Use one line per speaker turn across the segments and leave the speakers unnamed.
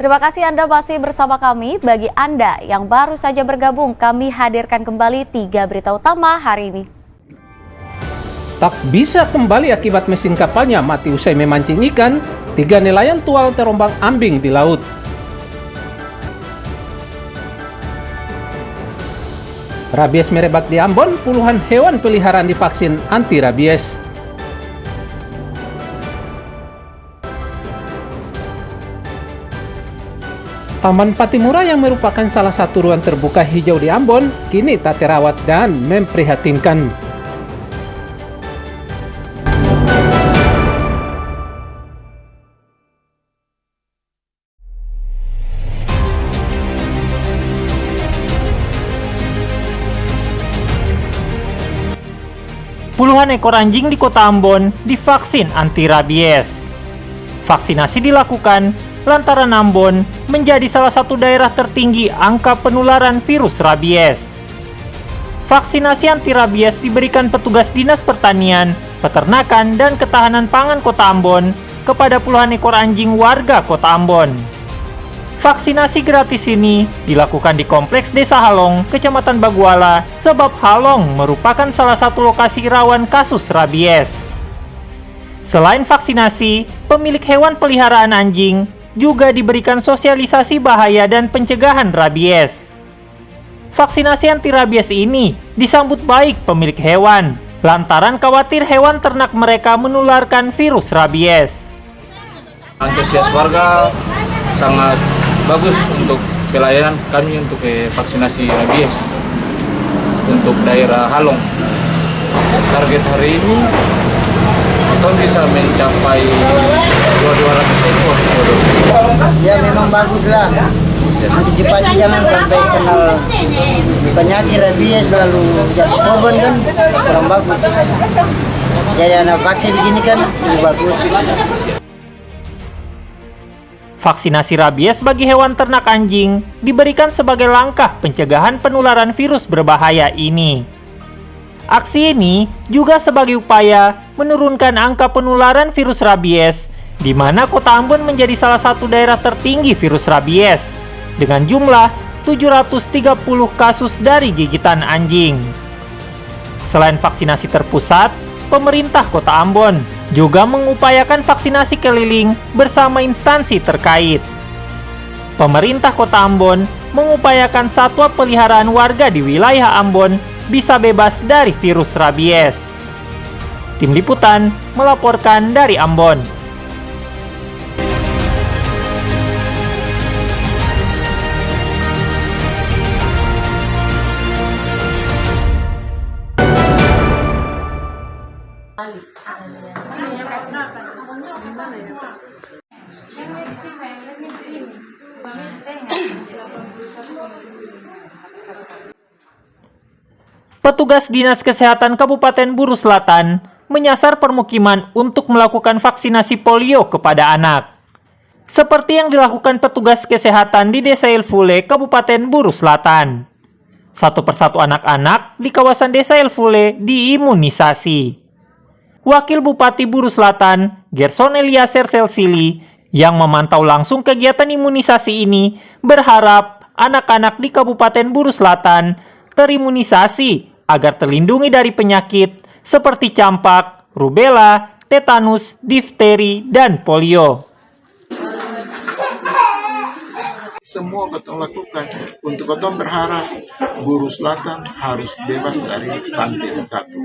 Terima kasih Anda masih bersama kami. Bagi Anda yang baru saja bergabung, kami hadirkan kembali 3 berita utama hari ini.
Tak bisa kembali akibat mesin kapalnya mati usai memancing ikan, 3 nelayan tual terombang-ambing di laut. Rabies merebak di Ambon, puluhan hewan peliharaan divaksin anti rabies. Taman Patimura yang merupakan salah satu ruang terbuka hijau di Ambon, kini tak terawat dan memprihatinkan.
Puluhan ekor anjing di kota Ambon divaksin anti rabies. Vaksinasi dilakukan lantaran Ambon menjadi salah satu daerah tertinggi angka penularan virus rabies. Vaksinasi anti rabies diberikan petugas Dinas Pertanian, Peternakan, dan Ketahanan Pangan Kota Ambon kepada puluhan ekor anjing warga Kota Ambon. Vaksinasi gratis ini dilakukan di Kompleks Desa Halong, Kecamatan Baguala, sebab Halong merupakan salah satu lokasi rawan kasus rabies. Selain vaksinasi, pemilik hewan peliharaan anjing juga diberikan sosialisasi bahaya dan pencegahan rabies. Vaksinasi anti rabies ini disambut baik pemilik hewan, lantaran khawatir hewan ternak mereka menularkan virus rabies.
Antusias warga sangat bagus untuk pelayanan kami untuk vaksinasi rabies untuk daerah Halong. Target hari ini kita bisa mencapai 200 ekor.
Ya memang bagus lah. Antisipasi jangan sampai kenal penyakit rabies lalu jatuh korban kan kurang bagus. Jadi anak vaksin di sini kan lebih bagus.
Vaksinasi rabies bagi hewan ternak anjing diberikan sebagai langkah pencegahan penularan virus berbahaya ini. Aksi ini juga sebagai upaya menurunkan angka penularan virus rabies, di mana Kota Ambon menjadi salah satu daerah tertinggi virus rabies, dengan jumlah 730 kasus dari gigitan anjing. Selain vaksinasi terpusat, pemerintah Kota Ambon juga mengupayakan vaksinasi keliling bersama instansi terkait. Pemerintah Kota Ambon mengupayakan satwa peliharaan warga di wilayah Ambon bisa bebas dari virus rabies. Tim Liputan melaporkan dari Ambon. Petugas Dinas Kesehatan Kabupaten Buru Selatan menyasar permukiman untuk melakukan vaksinasi polio kepada anak. Seperti yang dilakukan petugas kesehatan di Desa Ilfule, Kabupaten Buru Selatan. Satu persatu anak-anak di kawasan Desa Ilfule diimunisasi. Wakil Bupati Buru Selatan, Gerson Eliezer Selsili, yang memantau langsung kegiatan imunisasi ini, berharap anak-anak di Kabupaten Buru Selatan terimunisasi agar terlindungi dari penyakit seperti campak, rubella, tetanus, difteri, dan polio.
Semua kita lakukan untuk kita berharap Buru Selatan harus bebas dari stunting satu.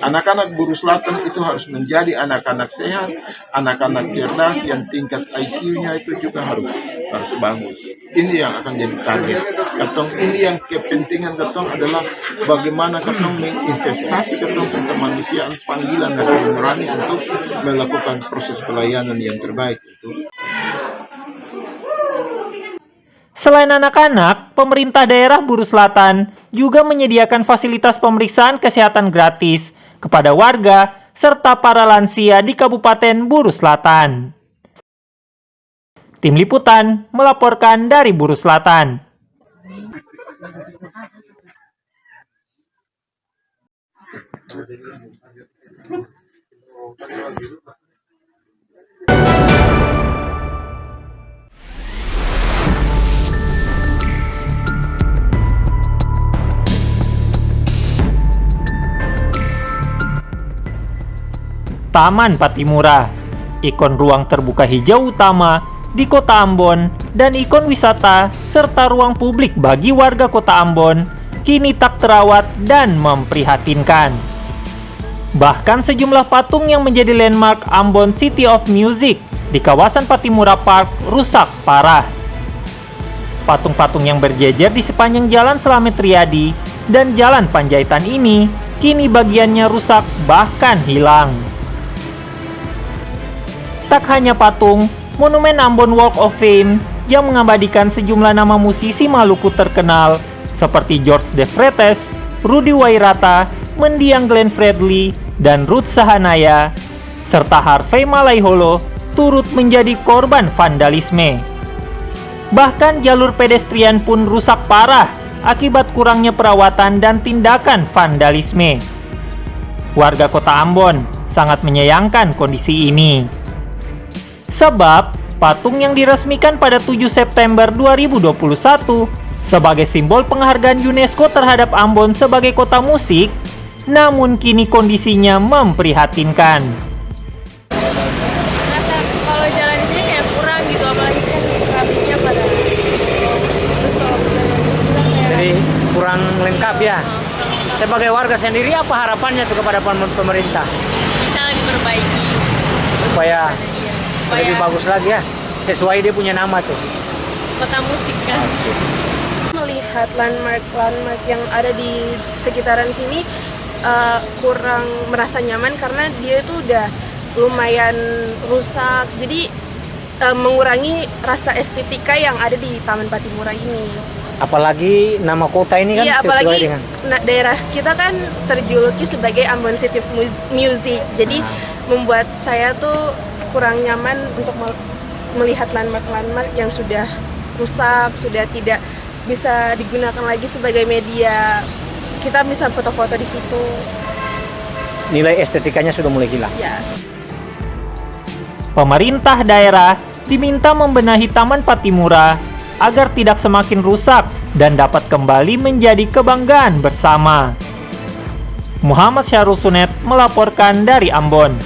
Anak-anak Buru Selatan itu harus menjadi anak-anak sehat, anak-anak cerdas yang tingkat IQ-nya itu juga harus bagus. Ini yang akan jadi target. Katong ini yang kepentingan katong adalah bagaimana katong menginvestasi katong ke kemanusiaan panggilan dan nurani untuk melakukan proses pelayanan yang terbaik itu.
Selain anak-anak, pemerintah daerah Buru Selatan juga menyediakan fasilitas pemeriksaan kesehatan gratis kepada warga serta para lansia di Kabupaten Buru Selatan. Tim Liputan melaporkan dari Buru Selatan. Taman Patimura, ikon ruang terbuka hijau utama di Kota Ambon, dan ikon wisata serta ruang publik bagi warga Kota Ambon kini tak terawat dan memprihatinkan. Bahkan sejumlah patung yang menjadi landmark Ambon City of Music di kawasan Patimura Park rusak parah. Patung-patung yang berjejer di sepanjang Jalan Slamet Riyadi dan Jalan Panjaitan ini kini bagiannya rusak bahkan hilang. Tak hanya patung, monumen Ambon Walk of Fame yang mengabadikan sejumlah nama musisi Maluku terkenal seperti George De Freitas, Rudy Wairata, Mendiang Glenn Fredly, dan Ruth Sahanaya, serta Harvey Malaiholo turut menjadi korban vandalisme. Bahkan jalur pedestrian pun rusak parah akibat kurangnya perawatan dan tindakan vandalisme. Warga Kota Ambon sangat menyayangkan kondisi ini. Sebab, patung yang diresmikan pada 7 September 2021 sebagai simbol penghargaan UNESCO terhadap Ambon sebagai kota musik, namun kini kondisinya memprihatinkan.
Kalau jalan di sini kayak kurang gitu, apalagi kan trafiknya pada
Jadi kurang lengkap ya. Sebagai warga sendiri apa harapannya tuh kepada pemerintah
bisa diperbaiki
supaya lebih bagus lagi ya, sesuai dia punya nama tuh.
kota musik kan. Melihat landmark yang ada di sekitaran sini kurang merasa nyaman karena dia itu udah lumayan rusak, jadi mengurangi rasa estetika yang ada di Taman Patimura ini.
Apalagi nama kota ini kan
Iya,
sesuai
apalagi
dengan
daerah kita kan terjuluki sebagai Ambon City of Music, jadi membuat saya tuh kurang nyaman untuk melihat landmark yang sudah rusak, sudah tidak bisa digunakan lagi sebagai media. Kita bisa foto-foto di situ.
nilai estetikanya sudah mulai hilang.
Ya.
Pemerintah daerah diminta membenahi Taman Patimura agar tidak semakin rusak dan dapat kembali menjadi kebanggaan bersama. Muhammad Syahrul Sunet melaporkan dari Ambon.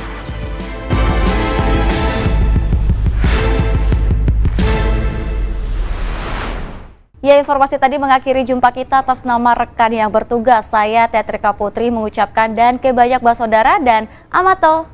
Ya, informasi tadi mengakhiri jumpa kita. Atas nama rekan yang bertugas, saya Teatrika Putri mengucapkan dan kebanyak saudara dan amato.